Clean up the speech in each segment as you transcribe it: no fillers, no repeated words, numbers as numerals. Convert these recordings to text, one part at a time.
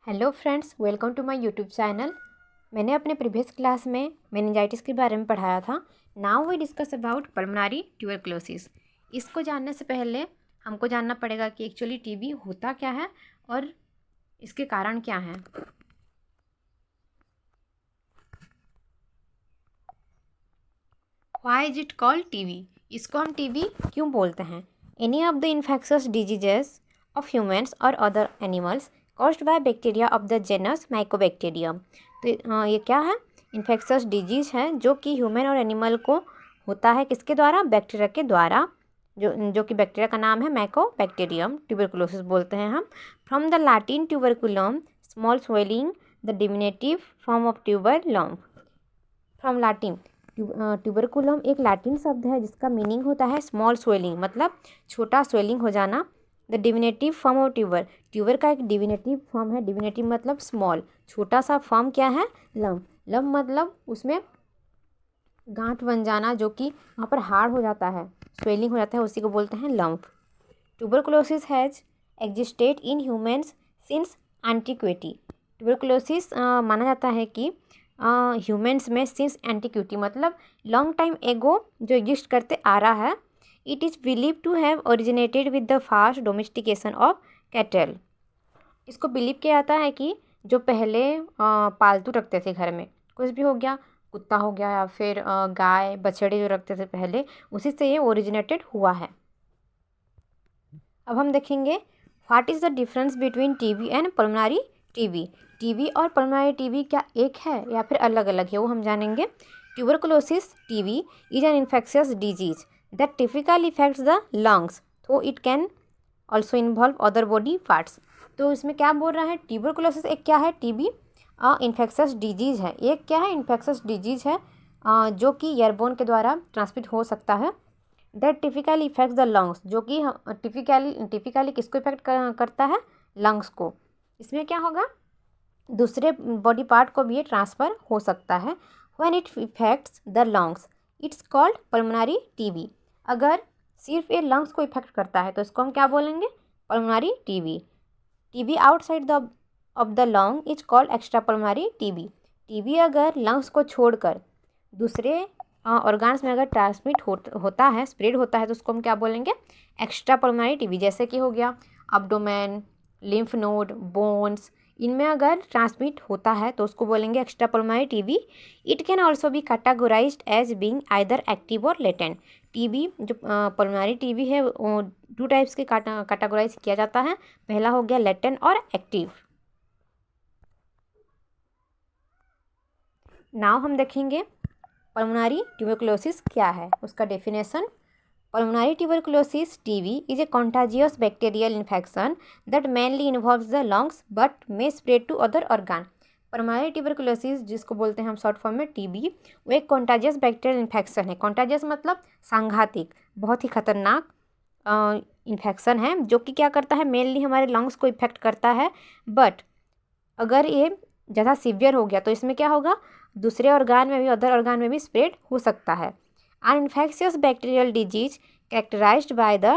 Hello friends, welcome to my YouTube channel. मैंने अपने previous class में मेनिंजाइटिस के बारे में पढ़ाया था। Now we discuss about pulmonary tuberculosis. इसको जानने से पहले हमको जानना पड़ेगा कि एक्चुअली टीबी होता क्या है और इसके कारण क्या हैं। Why is it called TB? इसको हम टीबी क्यों बोलते हैं? Any of the infectious diseases of humans और other animals caused by bacteria of the genus mycobacterium. तो ये क्या है? इन्फेक्शस डिजीज है जो कि ह्यूमन और एनिमल को होता है। किसके द्वारा? बैक्टीरिया के द्वारा, जो कि बैक्टीरिया का नाम है माइकोबैक्टीरियम। ट्यूबरकुलोसिस बोलते हैं हम। From the Latin tuberculum, small swelling, the diminutive form of tuber lump. From Latin, tuberculum एक लैटिन शब्द है जिसका मीनिंग होता है स्मॉल स्वेलिंग, मतलब छोटा स्वेलिंग हो जाना। The diminutive form of tuber, tuber का एक डिविनेटिव फॉर्म है। डिविनेटिव मतलब स्मॉल, छोटा सा फॉर्म क्या है? लम्प। लम्प मतलब उसमें गांठ बन जाना, जो कि वहाँ पर हार्ड हो जाता है, स्वेलिंग हो जाता है, उसी को बोलते हैं lump. Tuberculosis has existed in humans since antiquity. Tuberculosis माना जाता है कि ह्यूमन्स में सिंस एंटीक्विटी मतलब लॉन्ग टाइम एगो जो एग्जिस्ट करते आ रहा है। It is believe to have originated with the fast domestication of cattle. इसको बिलीव किया जाता है कि जो पहले पालतू रखते थे घर में, कुछ भी हो गया, कुत्ता हो गया या फिर गाय बछड़े जो रखते थे पहले, उसी से ये ओरिजिनेटेड हुआ है। अब हम देखेंगे what is the difference between TB and pulmonary TB. TB और पल्मोनरी टीबी क्या एक है या फिर अलग अलग है, वो हम जानेंगे। Tuberculosis TB is an infectious disease that typically affects the lungs, तो it can also involve other body parts. तो इसमें क्या बोल रहा है? ट्यूबरकुलोसिस एक क्या है? टीबी इन्फेक्शियस डिजीज है। एक क्या है? इन्फेक्शियस डिजीज है जो कि एयरबोर्न के द्वारा ट्रांसमिट हो सकता है। That typically affects the lungs, जो कि टिपिकली किसको इफेक्ट करता है? लंग्स को। इसमें क्या होगा? दूसरे बॉडी पार्ट को भी ये ट्रांसफ़र हो सकता है। When it effects the lungs it's called pulmonary TB. अगर सिर्फ ये लंग्स को इफेक्ट करता है तो इसको हम क्या बोलेंगे? Pulmonary TB. TB outside the of the lung is called extra pulmonary TB. TB अगर लंग्स को छोड़कर दूसरे ऑर्गन्स में अगर ट्रांसमिट होता है, स्प्रेड होता है, तो उसको हम क्या बोलेंगे? Extra pulmonary TB. जैसे कि हो गया अब्डोमेन, लिम्फ नोड, बोन्स, इनमें अगर ट्रांसमिट होता है तो उसको बोलेंगे extra pulmonary TB. It can also be categorized as being either active और लेटेंट। टीबी जो पल्मोनरी टीबी है वो टू टाइप्स के कैटेगराइज किया जाता है। पहला हो गया लेटेंट और एक्टिव। नाउ हम देखेंगे पल्मोनरी ट्यूबरकुलोसिस क्या है, उसका definition. Pulmonary tuberculosis (TB) is a contagious bacterial infection that mainly involves the lungs but may spread to other organ. Pulmonary tuberculosis जिसको बोलते हैं हम शॉर्ट फॉर्म में टीबी, वो एक contagious bacterial infection है। contagious मतलब सांघातिक, बहुत ही खतरनाक इन्फेक्शन है, जो कि क्या करता है? मेनली हमारे लंग्स को इफेक्ट करता है। बट अगर ये ज़्यादा सीवियर हो गया तो इसमें क्या होगा? दूसरे ऑर्गन में भी, अदर ऑर्गन में भी स्प्रेड हो सकता है। An infectious bacterial disease characterized by the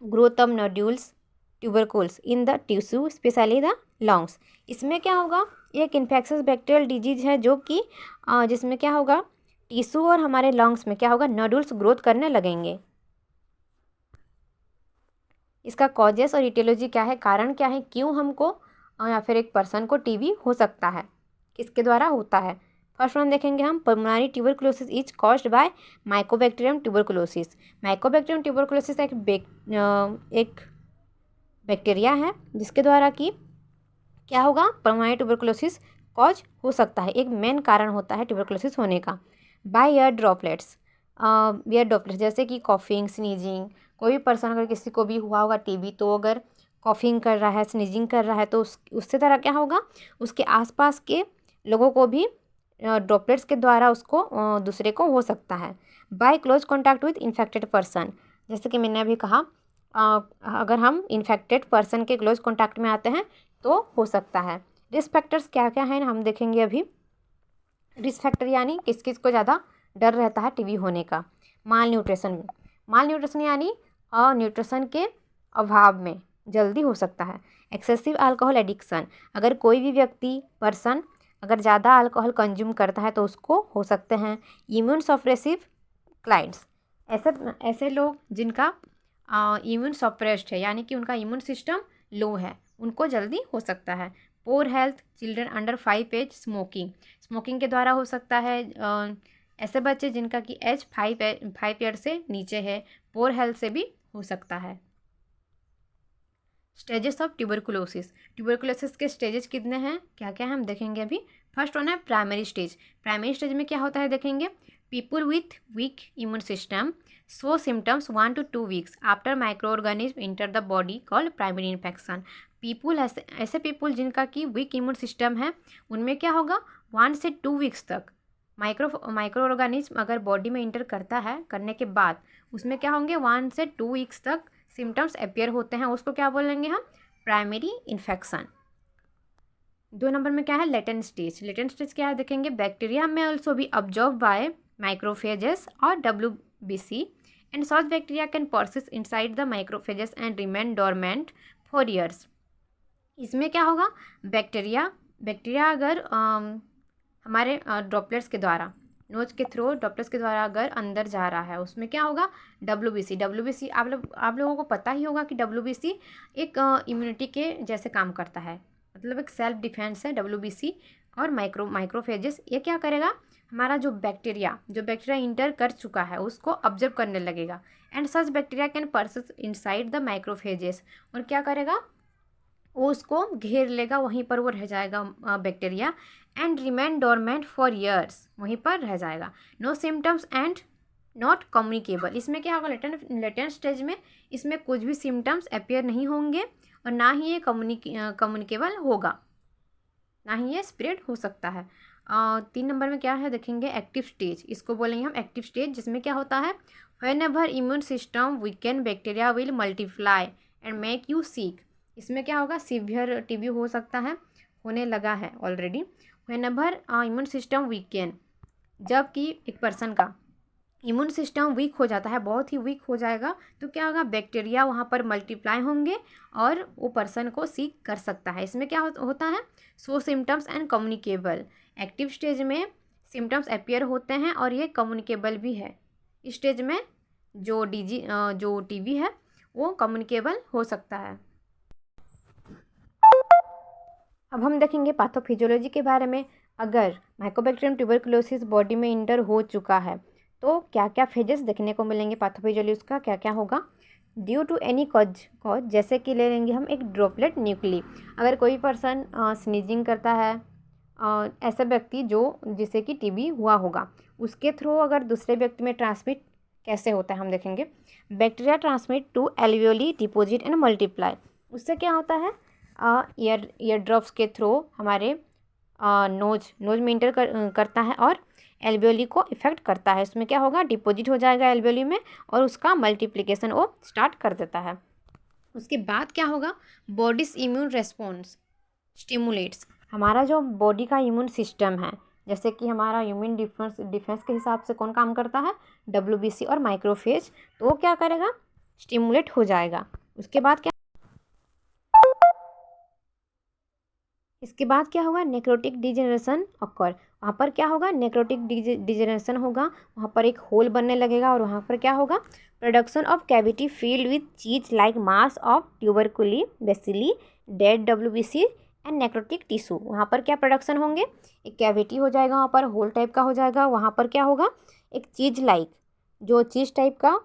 growth of nodules, tubercles in the tissue, especially the lungs. इसमें क्या होगा? एक इन्फेक्शियस बैक्टीरियल डिजीज है जो कि जिसमें क्या होगा? टिश्यू और हमारे लंग्स में क्या होगा? नोडुल्स ग्रोथ करने लगेंगे। इसका कॉजेस और इटियोलॉजी क्या है, कारण क्या है, क्यों हमको या फिर एक पर्सन को टीबी हो सकता है, किसके द्वारा होता है? फर्स्ट वन देखेंगे हम। Pulmonary tuberculosis is caused by Mycobacterium tuberculosis. Mycobacterium tuberculosis एक बैक्टीरिया है जिसके द्वारा कि क्या होगा? पल्मोनरी ट्यूबरकुलोसिस कॉज हो सकता है, एक मेन कारण होता है ट्यूबरकुलोसिस होने का। By air droplets, air droplets जैसे कि कॉफिंग, स्नीजिंग। कोई भी पर्सन अगर किसी को भी हुआ होगा टीबी, तो अगर कॉफिंग कर रहा है, स्नीजिंग कर रहा है, तो उससे तरह क्या होगा? उसके आसपास के लोगों को भी ड्रॉपलेट्स के द्वारा उसको दूसरे को हो सकता है। By close contact with infected person, जैसे कि मैंने अभी कहा, अगर हम इन्फेक्टेड पर्सन के क्लोज कॉन्टैक्ट में आते हैं तो हो सकता है। रिस्क फैक्टर्स क्या क्या हैं हम देखेंगे अभी। रिस्क फैक्टर यानी किस किस को ज़्यादा डर रहता है टीबी होने का। माल न्यूट्रिशन यानी न्यूट्रिशन के अभाव में जल्दी हो सकता है। एक्सेसिव अल्कोहल एडिक्शन, अगर कोई भी व्यक्ति पर्सन अगर ज़्यादा अल्कोहल कंज्यूम करता है तो उसको हो सकते हैं। इम्यून सप्रेसिव क्लाइंट्स, ऐसे लोग जिनका इम्यून सप्रेस्ड है, यानी कि उनका इम्यून सिस्टम लो है, उनको जल्दी हो सकता है। Poor health children under 5 age, smoking के द्वारा हो सकता है। ऐसे बच्चे जिनका कि एज 5 ईयर से नीचे है, पोर हेल्थ से भी हो सकता है। स्टेजेस ऑफ ट्यूबरकुलोसिस के स्टेजेस कितने हैं, क्या क्या हम देखेंगे अभी। फर्स्ट वन है प्राइमरी स्टेज में क्या होता है देखेंगे। People with week immune system show symptoms 1 to 2 weeks after micro organism enter the body called primary infection. People ऐसे पीपल जिनका कि वीक इम्यून सिस्टम है, उनमें क्या होगा 1 से 2 weeks तक माइक्रो ऑर्गेनिज्म अगर बॉडी में इंटर करता है, करने के बाद उसमें क्या होंगे 1 से 2 weeks तक सिम्टम्स अपियर होते हैं, उसको क्या बोलेंगे हम, प्राइमरी इन्फेक्शन। 2 नंबर में क्या है लेटेंट स्टेज क्या है देखेंगे। बैक्टीरिया में ऑल्सो भी ऑब्जर्व बाय माइक्रोफेजेस और WBC and such bacteria can persist inside the macrophages and remain dormant for years. इसमें क्या होगा, बैक्टीरिया अगर हमारे ड्रॉपलेट्स के द्वारा, नोज के थ्रू ड्रॉपलेट्स के द्वारा अगर अंदर जा रहा है, उसमें क्या होगा WBC आप लोगों को पता ही होगा कि WBC एक इम्यूनिटी के जैसे काम करता है, मतलब एक सेल्फ डिफेंस है WBC। और माइक्रोफेजेस ये क्या करेगा, हमारा जो बैक्टीरिया इंटर कर चुका है उसको ऑब्जर्व करने लगेगा। And such bacteria can persist inside the microphages, और क्या करेगा वो उसको घेर लेगा, वहीं पर वो रह जाएगा bacteria. And remain dormant for years, वहीं पर रह जाएगा। No symptoms and not communicable, इसमें क्या होगा लेटेंट स्टेज में इसमें कुछ भी सिम्टम्स अपियर नहीं होंगे और ना ही ये कम्युनिकेबल होगा, ना ही ये स्प्रेड हो सकता है। 3 नंबर में क्या है देखेंगे एक्टिव स्टेज, इसको बोलेंगे हम एक्टिव स्टेज, जिसमें क्या होता है whenever immune system weaken bacteria will multiply and make you sick. इसमें क्या होगा सीवियर TB हो सकता है, होने लगा है already. Whenever immune system weaken, जबकि एक पर्सन का इम्यून सिस्टम वीक हो जाता है, बहुत ही वीक हो जाएगा, तो क्या होगा बैक्टीरिया वहाँ पर मल्टीप्लाई होंगे और वो पर्सन को सीक कर सकता है। इसमें क्या होता है so symptoms and communicable. Active stage में सिम्टम्स अपियर होते हैं और ये कम्युनिकेबल भी है। इस स्टेज में जो TB है वो कम्युनिकेबल हो सकता है। अब हम देखेंगे पैथोफिजियोलॉजी के बारे में। अगर माइकोबैक्टीरियम ट्यूबरकुलोसिस बॉडी में इंटर हो चुका है तो क्या क्या फेजेस देखने को मिलेंगे पैथोफिजियोलॉजी उसका क्या क्या होगा। ड्यू टू एनी कॉज, जैसे कि ले लेंगे हम एक ड्रॉपलेट न्यूक्ली, अगर कोई पर्सन स्नीजिंग करता है, ऐसा व्यक्ति जिसे कि TB हुआ होगा, उसके थ्रू अगर दूसरे व्यक्ति में ट्रांसमिट कैसे होता है हम देखेंगे। Bacteria transmit to alveoli deposit and multiply, उससे क्या होता है ईयर ड्रॉप्स के थ्रू हमारे नोज में इंटर करता है और एल्वियोली को इफेक्ट करता है। इसमें क्या होगा डिपॉजिट हो जाएगा एल्वियोली में और उसका मल्टीप्लिकेशन वो स्टार्ट कर देता है। उसके बाद क्या होगा बॉडीज इम्यून रेस्पॉन्स स्टिमुलेट्स, हमारा जो बॉडी का इम्यून सिस्टम है, जैसे कि हमारा इम्यून डिफेंस के हिसाब से कौन काम करता है WBC और माइक्रोफेज, तो वो क्या करेगा स्टिमुलेट हो जाएगा। इसके बाद क्या होगा नेक्रोटिक डिजेनरेशन ऑकर, वहाँ पर क्या होगा नेक्रोटिक डिजेनरेशन होगा, वहाँ पर एक होल बनने लगेगा और वहाँ पर क्या होगा production of cavity filled with cheese like mass of tubercle bacilli dead WBC and necrotic tissue. वहाँ पर क्या प्रोडक्शन होंगे एक कैविटी हो जाएगा, वहाँ पर होल टाइप का हो जाएगा, वहाँ पर क्या होगा एक चीज टाइप का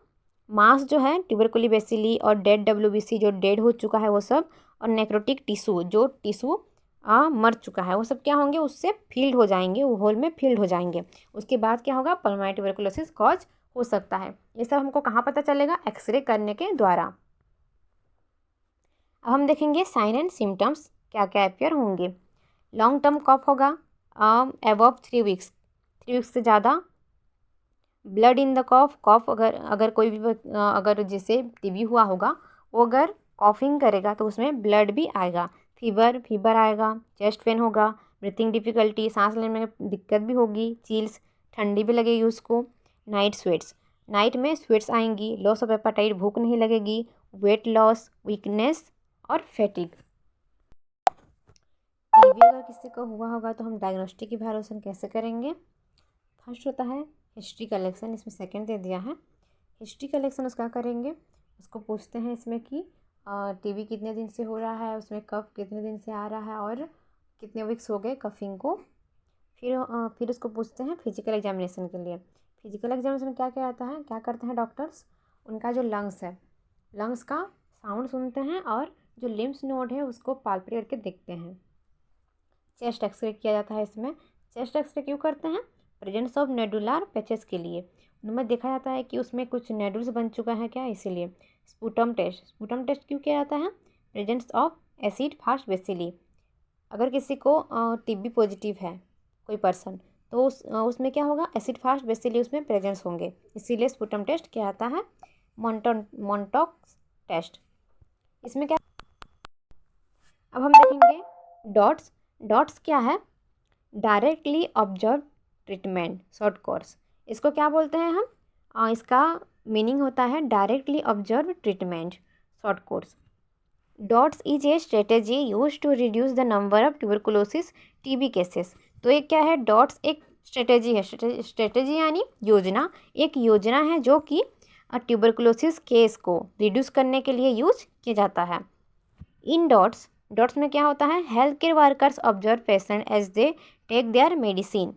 मास जो है ट्यूबरकुली बेसिली और डेड WBC जो डेड हो चुका है वो सब, और नेक्रोटिक टिश्यू जो टिश्यू मर चुका है वो सब क्या होंगे उससे फील्ड हो जाएंगे, वो होल में फील्ड हो जाएंगे। उसके बाद क्या होगा पल्मोनरी ट्यूबरकुलोसिस कॉज हो सकता है। ये सब हमको कहाँ पता चलेगा एक्सरे करने के द्वारा। अब हम देखेंगे साइन एंड सिम्टम्स क्या क्या अपियर होंगे। लॉन्ग टर्म कॉफ होगा अबव 3 weeks से ज़्यादा। ब्लड इन द कॉफ अगर कोई भी अगर जिसे TB हुआ होगा वो अगर कॉफिंग करेगा तो उसमें ब्लड भी आएगा। फीवर आएगा, चेस्ट पेन होगा, ब्रीथिंग डिफ़िकल्टी सांस लेने में दिक्कत भी होगी, चिल्स ठंडी भी लगेगी उसको। नाइट में स्वेट्स आएंगी, लॉस ऑफ एपेटाइट भूख नहीं लगेगी, वेट लॉस, वीकनेस और फैटिग। टीबी अगर किसी को हुआ होगा तो हम डायग्नोस्टिक इवैल्यूएशन कैसे करेंगे। फर्स्ट होता है हिस्ट्री कलेक्शन, इसमें सेकंड दे दिया है। हिस्ट्री कलेक्शन उसका करेंगे, उसको पूछते हैं इसमें कि टीबी कितने दिन से हो रहा है, उसमें कफ कितने दिन से आ रहा है और कितने वीक्स हो गए कफिंग को। फिर उसको पूछते हैं फिजिकल एग्जामिनेशन के लिए। फिजिकल एग्जामिनेशन क्या क्या आता है, क्या करते हैं डॉक्टर्स, उनका जो लंग्स है, लंग्स का साउंड सुनते हैं और जो लिम्स नोड है उसको पाल्पेट करके देखते हैं। चेस्ट एक्सरे किया जाता है इसमें। चेस्ट एक्सरे क्यों करते हैं, प्रेजेंस ऑफ नेडुलर पैचेस के लिए, उनमें देखा जाता है कि उसमें कुछ नेडुल्स बन चुका है क्या, इसीलिए। स्पूटम टेस्ट क्यों किया जाता है, presence of acid fast bacilli, अगर किसी को टीबी पॉजिटिव है कोई पर्सन तो उसमें क्या होगा, एसिड फास्ट बेसिली उसमें प्रेजेंस होंगे, इसीलिए स्पूटम टेस्ट किया जाता है। मॉन्टॉक्स टेस्ट, इसमें क्या, अब हम देखेंगे डॉट्स क्या है, directly observe treatment short course, इसको क्या बोलते हैं हम, इसका मीनिंग होता है directly observe treatment short course. DOTS is a strategy use to reduce the number of tuberculosis TB cases. तो ये क्या है, डॉट्स एक स्ट्रेटेजी है, स्ट्रेटेजी यानी योजना, एक योजना है जो कि ट्यूबरकुलोसिस केस को रिड्यूस करने के लिए यूज किया जाता है। इन डॉट्स में क्या होता है, health care workers observe patient as they take their medicine,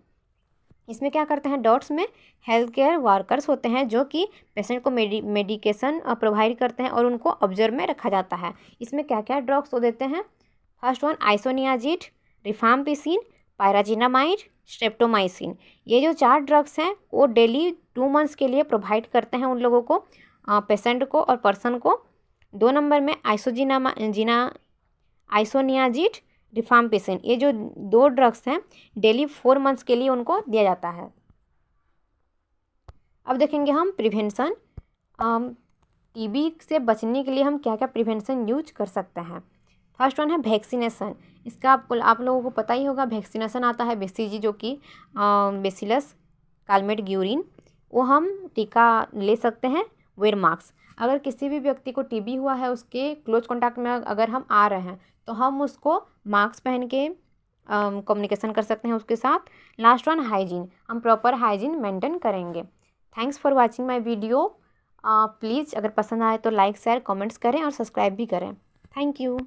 इसमें क्या करते हैं, डॉट्स में हेल्थ केयर वर्कर्स होते हैं जो कि पेशेंट को मेडिकेशन प्रोवाइड करते हैं और उनको ऑब्जर्व में रखा जाता है। इसमें क्या क्या ड्रग्स तो देते हैं, first one isoniazid, rifampicin, pyrazinamide, streptomycin, ये जो 4 ड्रग्स हैं वो डेली 2 मंथ्स के लिए प्रोवाइड करते हैं उन लोगों को, पेशेंट को और पर्सन को। 2 नंबर में आइसोनियाजिड, रिफाम्पिसिन, ये जो 2 ड्रग्स हैं डेली 4 मंथ्स के लिए उनको दिया जाता है। अब देखेंगे हम प्रिवेंशन, टीबी से बचने के लिए हम क्या क्या प्रिवेंशन यूज कर सकते हैं। फर्स्ट वन है वैक्सीनेशन, इसका आप लोगों को पता ही होगा, वैक्सीनेशन आता है BCG जो कि बेसिलस कालमेट-ग्यूरिन, वो हम टीका ले सकते हैं। वेयर मास्क, अगर किसी भी व्यक्ति को टीबी हुआ है उसके क्लोज कॉन्टैक्ट में अगर हम आ रहे हैं तो हम उसको मास्क पहन के कम्युनिकेशन कर सकते हैं उसके साथ। लास्ट वन हाइजीन, हम प्रॉपर हाइजीन मेंटेन करेंगे। Thanks for watching my video. Please अगर पसंद आए तो लाइक शेयर कमेंट्स करें और सब्सक्राइब भी करें। Thank you.